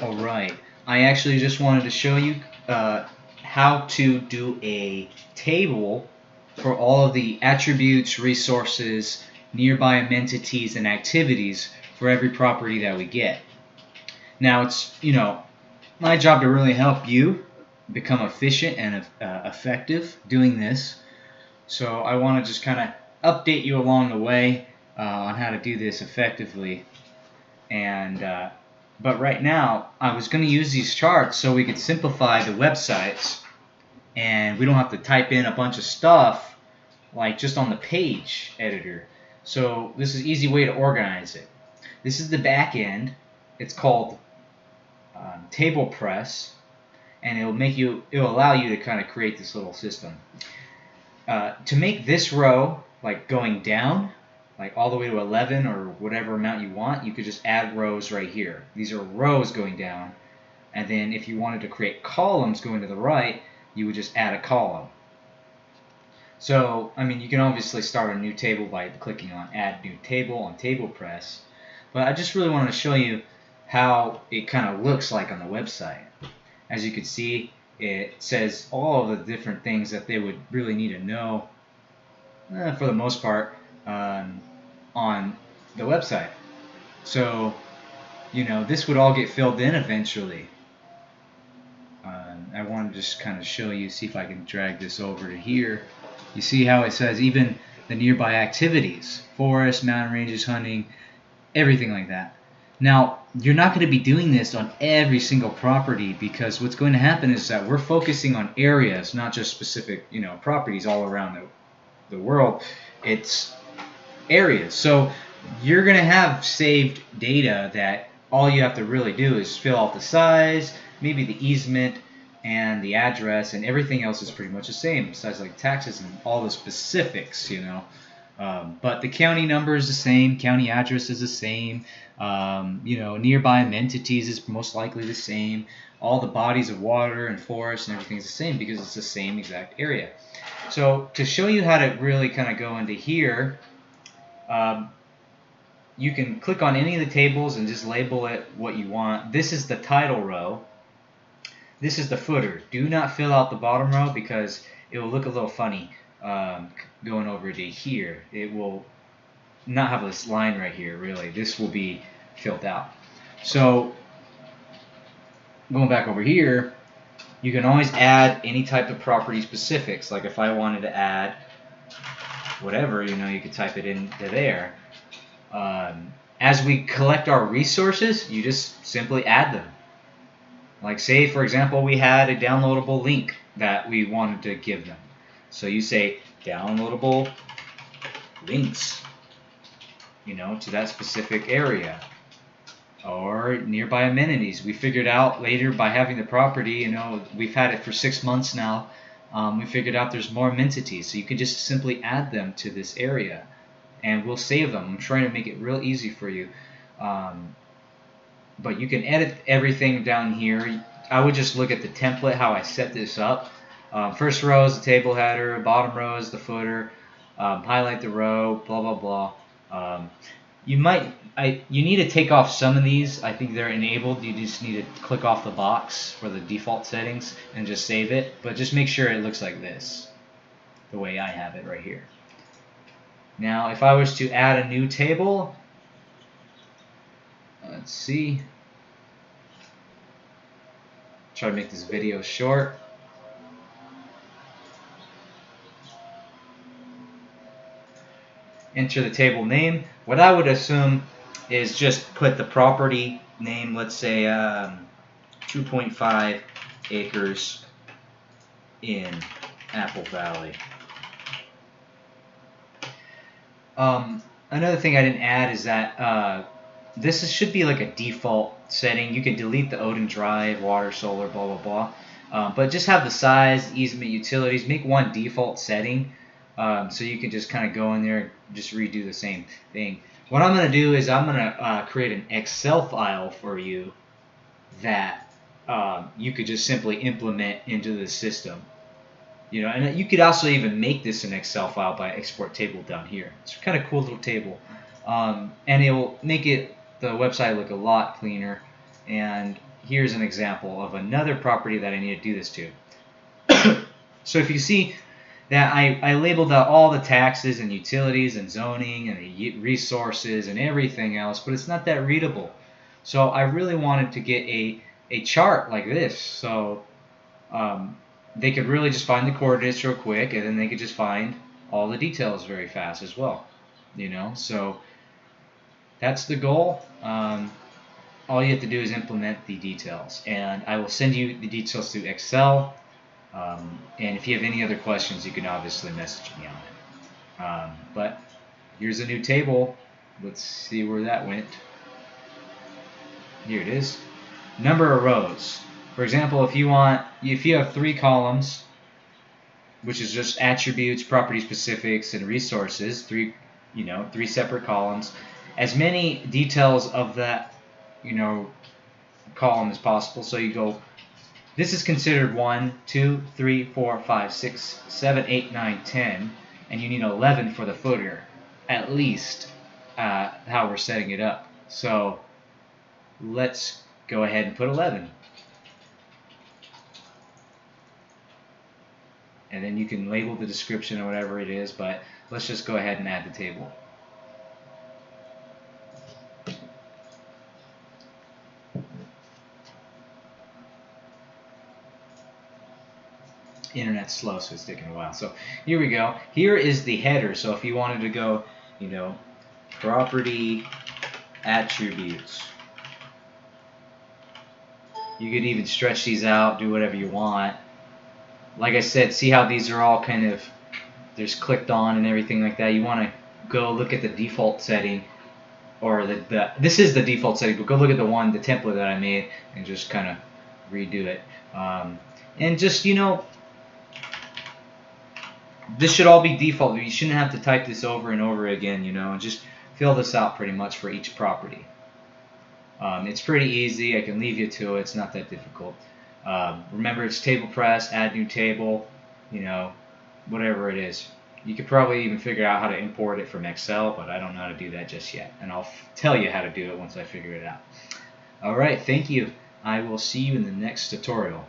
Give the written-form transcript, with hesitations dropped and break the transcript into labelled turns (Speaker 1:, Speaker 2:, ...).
Speaker 1: Alright, I actually just wanted to show you how to do a table for all of the attributes, resources, nearby amenities, and activities for every property that we get. Now it's, my job to really help you become efficient and effective doing this. So I want to just kind of update you along the way on how to do this effectively. And but right now, I was going to use these charts so we could simplify the websites, and we don't have to type in a bunch of stuff like just on the page editor. So this is an easy way to organize it. This is the back end. It's called TablePress, and it'll allow you to kind of create this little system. To make this row like going down, like all the way to 11 or whatever amount you want, you could just add rows right here. These are rows going down. And then if you wanted to create columns going to the right, you would just add a column. So, I mean, you can obviously start a new table by clicking on Add New Table on TablePress. But I just really wanted to show you how it kind of looks like on the website. As you can see, it says all of the different things that they would really need to know, for the most part, on the website. So, this would all get filled in eventually. I want to just kind of show you, see if I can drag this over to here. You see how it says even the nearby activities, forest, mountain ranges, hunting, everything like that. Now, you're not going to be doing this on every single property, because what's going to happen is that we're focusing on areas, not just specific, properties all around the world. It's areas. So you're going to have saved data that all you have to really do is fill out the size, maybe the easement, and the address, and everything else is pretty much the same, besides like taxes and all the specifics, but the county number is the same, county address is the same, nearby amenities is most likely the same, all the bodies of water and forest and everything is the same because it's the same exact area. So to show you how to really kind of go into here, you can click on any of the tables and just label it what you want. This is the title row. This is the footer. Do not fill out the bottom row because it will look a little funny going over to here. It will not have this line right here, really. This will be filled out. So going back over here, you can always add any type of property specifics. Like if I wanted to add whatever, you could type it into there. As we collect our resources, you just simply add them. Like say, for example, we had a downloadable link that we wanted to give them. So you say downloadable links, to that specific area. Or nearby amenities. We figured out later by having the property, we've had it for 6 months now. We figured out there's more amenities. So you can just simply add them to this area. And we'll save them. I'm trying to make it real easy for you. But you can edit everything down here. I would just look at the template, how I set this up. First row is the table header, bottom row is the footer, highlight the row, blah, blah, blah. You need to take off some of these. I think they're enabled. You just need to click off the box for the default settings and just save it. But just make sure it looks like this, the way I have it right here. Now, if I was to add a new table, let's see. Try to make this video short. Enter the table name. What I would assume is just put the property name, let's say 2.5 acres in Apple Valley. Another thing I didn't add is that this should be like a default setting. You can delete the Odin Drive, water, solar, blah, blah, blah. But just have the size, easement, utilities. Make one default setting so you can just kind of go in there and just redo the same thing. What I'm going to do is I'm going to create an Excel file for you that you could just simply implement into the system. And you could also even make this an Excel file by export table down here. It's a kind of cool little table. And it will make the website look a lot cleaner. And here's an example of another property that I need to do this to. So if you see that I labeled out all the taxes and utilities and zoning and the resources and everything else, but it's not that readable. So I really wanted to get a chart like this, so they could really just find the coordinates real quick, and then they could just find all the details very fast as well. You know, so that's the goal. All you have to do is implement the details, and I will send you the details through Excel. And if you have any other questions, you can obviously message me on it. But here's a new table. Let's see where that went. Here it is. Number of rows. For example, if you have 3 columns, which is just attributes, property specifics, and resources, 3 separate columns, as many details of that column as possible. So you go, this is considered 1, 2, 3, 4, 5, 6, 7, 8, 9, 10, and you need 11 for the footer, at least, how we're setting it up. So let's go ahead and put 11. And then you can label the description or whatever it is, but let's just go ahead and add the table. Internet's slow, so it's taking a while. So here we go. Here is the header. So if you wanted to go, property attributes, you could even stretch these out, do whatever you want. Like I said, see how these are all kind of, there's clicked on and everything like that. You want to go look at the default setting, or this is the default setting, but go look at the template that I made and just kind of redo it. And just, this should all be default. You shouldn't have to type this over and over again, and just fill this out pretty much for each property. It's pretty easy. I can leave you to it. It's not that difficult. Remember, it's table press, add new table, whatever it is. You could probably even figure out how to import it from Excel, but I don't know how to do that just yet. And I'll tell you how to do it once I figure it out. All right, thank you. I will see you in the next tutorial.